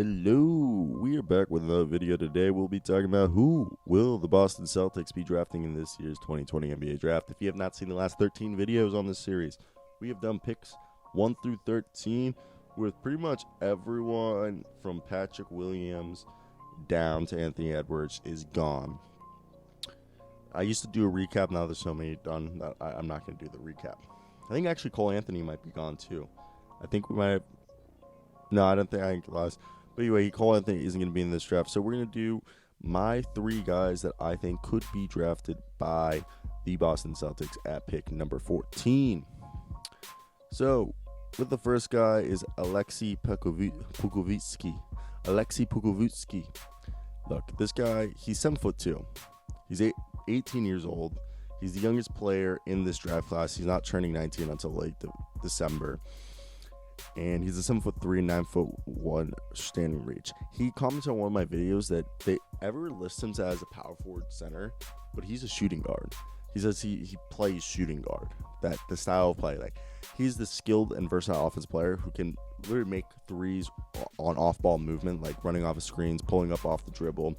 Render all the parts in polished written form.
Hello, we are back with another video today. We'll be talking about who will the Boston Celtics be drafting in this year's 2020 NBA draft. If you have not seen the last 13 videos on this series, we have done picks 1 through 13 with pretty much everyone from Patrick Williams down to Anthony Edwards is gone. I used to do a recap. Now there's so many done that I'm not going to do the recap. I think actually Cole Anthony might be gone too. I think we might have. No, I don't think I lost. But anyway, Cole Anthony isn't going to be in this draft. So we're going to do my 3 guys that I think could be drafted by the Boston Celtics at pick number 14. So with the first guy is Aleksej Pokovitsky. Aleksej Pokovitsky. Look, this guy, he's 7'2". He's 18 years old. He's the youngest player in this draft class. He's not turning 19 until late December. And he's a 7'3", 9'1" standing reach. He commented on one of my videos that they ever list him as a power forward center, but he's a shooting guard. He says he plays shooting guard. That the style of play, like he's the skilled and versatile offense player who can literally make threes on off-ball movement, like running off of screens, pulling up off the dribble.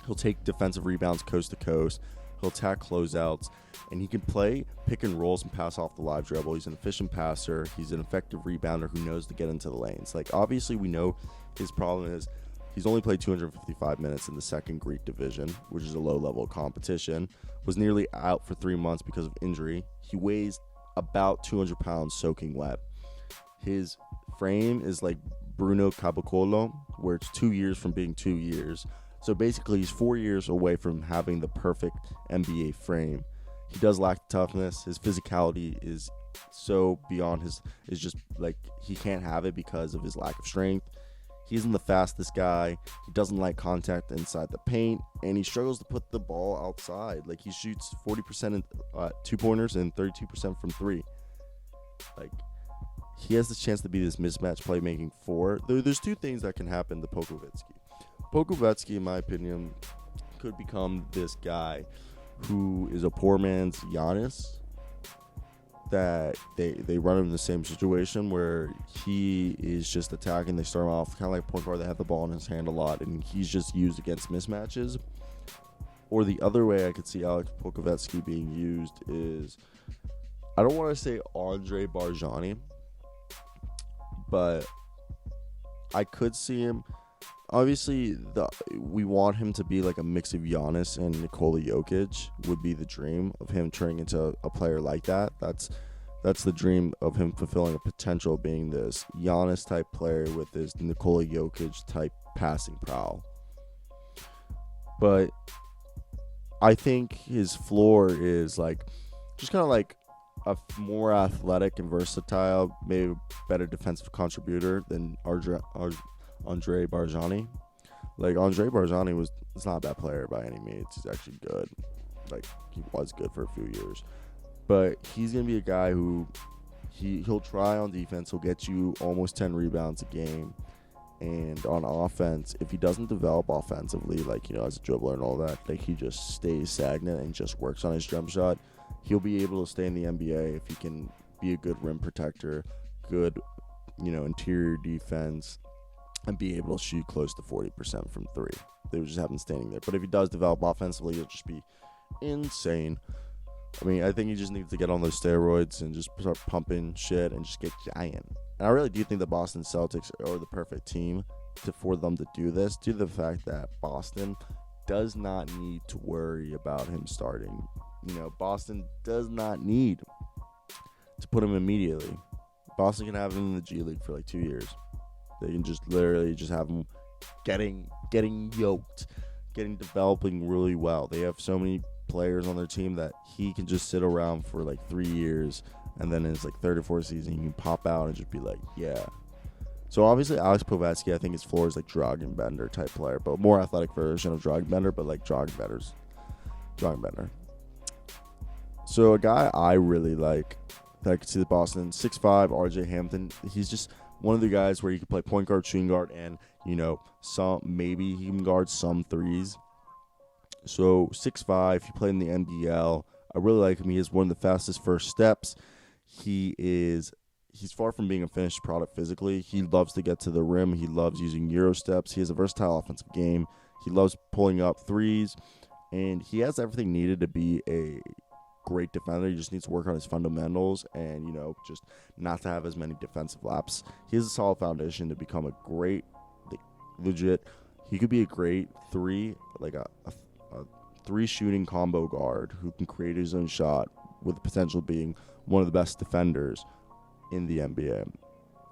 He'll take defensive rebounds coast to coast. He'll attack closeouts, and he can play pick and rolls and pass off the live dribble. He's an efficient passer. He's an effective rebounder who knows to get into the lanes. Like, obviously, we know his problem is he's only played 255 minutes in the second Greek division, which is a low-level competition. Was nearly out for 3 months because of injury. He weighs about 200 pounds soaking wet. His frame is like Bruno Caboclo, where it's 2 years from being 2 years. So basically, he's 4 years away from having the perfect NBA frame. He does lack the toughness. His physicality is so beyond his, is just like he can't have it because of his lack of strength. He isn't the fastest guy. He doesn't like contact inside the paint, and he struggles to put the ball outside. Like, he shoots 40% in 2-pointers and 32% from 3. Like, he has the chance to be this mismatch playmaking 4. There's 2 things that can happen to Pokovitsky. Pokovitsky, in my opinion, could become this guy who is a poor man's Giannis. That they run him in the same situation where he is just attacking. They start him off kind of like a point guard that have the ball in his hand a lot, and he's just used against mismatches. Or the other way I could see Alex Pokovitsky being used is, I don't want to say Andre Barjani, but I could see him. Obviously, we want him to be like a mix of Giannis and Nikola Jokic would be the dream of him turning into a player like that. That's the dream of him fulfilling a potential being this Giannis type player with this Nikola Jokic type passing prowl. But I think his floor is like just kind of like a more athletic and versatile, maybe better defensive contributor than Andre Barjani. Like, Andre Barjani it's not a bad player by any means. He's actually good. Like, he was good for a few years. But he's going to be a guy who he'll try on defense. He'll get you almost 10 rebounds a game. And on offense, if he doesn't develop offensively, like, as a dribbler and all that, like, he just stays stagnant and just works on his jump shot, he'll be able to stay in the NBA if he can be a good rim protector, good, interior defense, and be able to shoot close to 40% from 3. They would just have him standing there. But if he does develop offensively, he'll just be insane. I mean, I think he just needs to get on those steroids and just start pumping shit and just get giant. And I really do think the Boston Celtics are the perfect team for them to do this, due to the fact that Boston does not need to worry about him starting. Boston does not need to put him immediately. Boston can have him in the G League for like 2 years. They can just literally just have him getting yoked, developing really well. They have so many players on their team that he can just sit around for like 3 years, and then in his like third or fourth season, he can pop out and just be like, yeah. So obviously, Alex Pokovitsky, I think his floor is like Dragan Bender type player, but more athletic version of Dragan Bender, but like Dragan Bender. So a guy I really like that I could see the Boston, 6'5", RJ Hampton. He's just one of the guys where he can play point guard, shooting guard, and maybe he can guard some threes. So 6'5", he played in the NBL. I really like him. He has one of the fastest first steps. He he's far from being a finished product physically. He loves to get to the rim. He loves using Euro steps. He has a versatile offensive game. He loves pulling up threes, and he has everything needed to be a great defender. He just needs to work on his fundamentals and, just not to have as many defensive laps. He has a solid foundation to become a great, legit, he could be a great three, like a three shooting combo guard who can create his own shot with the potential of being one of the best defenders in the NBA.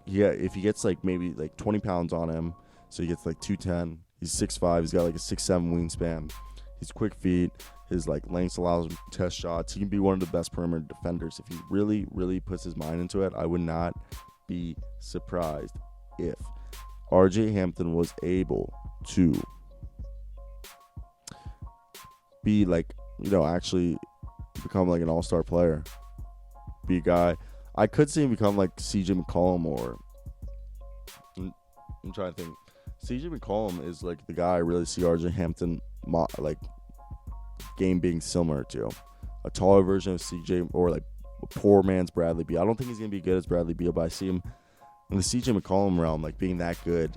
Yeah, if he gets maybe 20 pounds on him, so he gets 210, he's 6'5", he's got a 6'7" wingspan. He's quick feet. His length allows him to test shots. He can be one of the best perimeter defenders if he really, really puts his mind into it. I would not be surprised if RJ Hampton was able to be actually become an all-star player. Be a guy. I could see him become CJ McCollum, or I'm trying to think. CJ McCollum is the guy I really see RJ Hampton game being similar to. A taller version of CJ, or a poor man's Bradley Beal. I don't think he's gonna be good as Bradley Beal, but I see him in the CJ McCollum realm, being that good,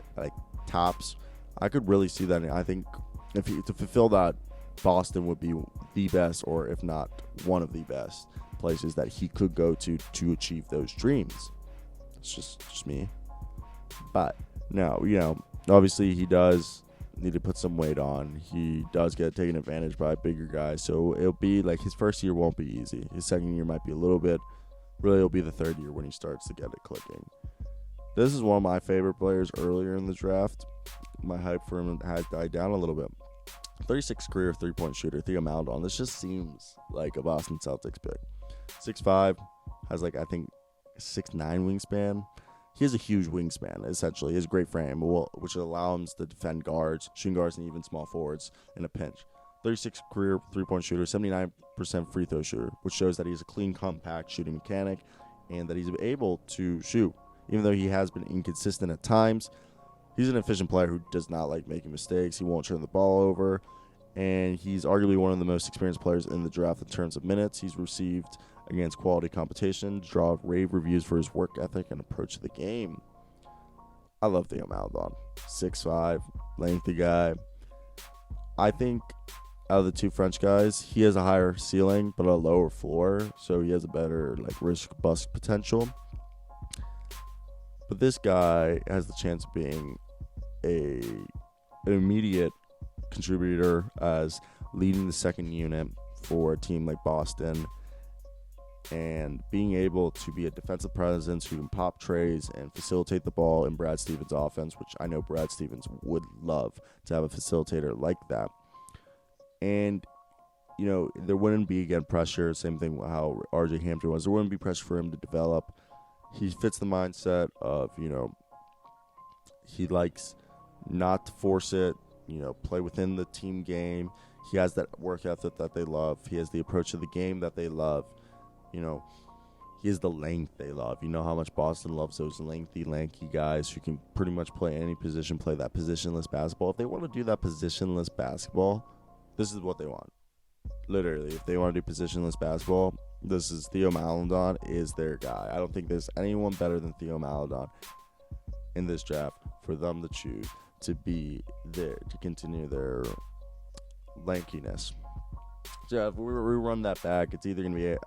tops. I could really see that. And I think to fulfill that, Boston would be the best, or if not one of the best places that he could go to achieve those dreams. It's just me. But no, obviously he does need to put some weight on. He does get taken advantage by bigger guys, so it'll be his first year won't be easy. His second year might be a little bit. Really, it'll be the third year when he starts to get it clicking. This is one of my favorite players earlier in the draft. My hype for him has died down a little bit. 36 career three-point shooter, Theo Maldon. This just seems like a Boston Celtics pick. 6'5", has I think 6'9" wingspan. He has a huge wingspan, essentially. He has a great frame, which will allow him to defend guards, shooting guards, and even small forwards in a pinch. 36 career three-point shooter, 79% free throw shooter, which shows that he's a clean, compact shooting mechanic and that he's able to shoot. Even though he has been inconsistent at times, he's an efficient player who does not like making mistakes. He won't turn the ball over, and he's arguably one of the most experienced players in the draft in terms of minutes he's received against quality competition, draw rave reviews for his work ethic and approach to the game. I love Theo Maldon. 6'5", lengthy guy. I think out of the two French guys, he has a higher ceiling but a lower floor, so he has a better risk bust potential. But this guy has the chance of being an immediate contributor as leading the second unit for a team like Boston, and being able to be a defensive presence who can pop trays and facilitate the ball in Brad Stevens' offense, which I know Brad Stevens would love to have a facilitator like that. And, there wouldn't be, again, pressure. Same thing with how RJ Hampton was. There wouldn't be pressure for him to develop. He fits the mindset of, he likes not to force it, play within the team game. He has that work ethic that they love. He has the approach to the game that they love. He has the length they love. You know how much Boston loves those lanky guys who can pretty much play any position, play that positionless basketball. If they want to do that positionless basketball, this is what they want. Literally, if they want to do positionless basketball, this is Theo Maldon is their guy. I don't think there's anyone better than Theo Maldon in this draft for them to choose to be there to continue their lankiness. So yeah, if we run that back, it's either gonna be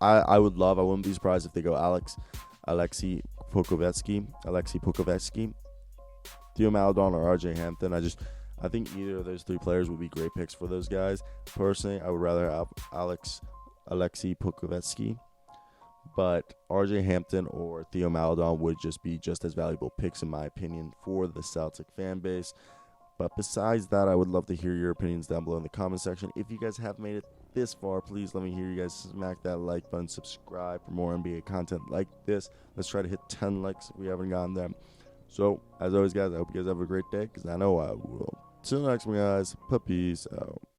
I wouldn't be surprised if they go Aleksej Pokovitsky, Theo Maldon, or RJ Hampton. I think either of those three players would be great picks for those guys. Personally, I would rather have Aleksej Pokovitsky, but RJ Hampton or Theo Maldon would just be just as valuable picks in my opinion for the Celtic fan base. But besides that, I would love to hear your opinions down below in the comment section. If you guys have made it this far, please let me hear you guys. Smack that like button, subscribe for more NBA content like this. Let's try to hit 10 likes if we haven't gotten them. So, as always, guys, I hope you guys have a great day, because I know I will. Till next one, guys. Peace out.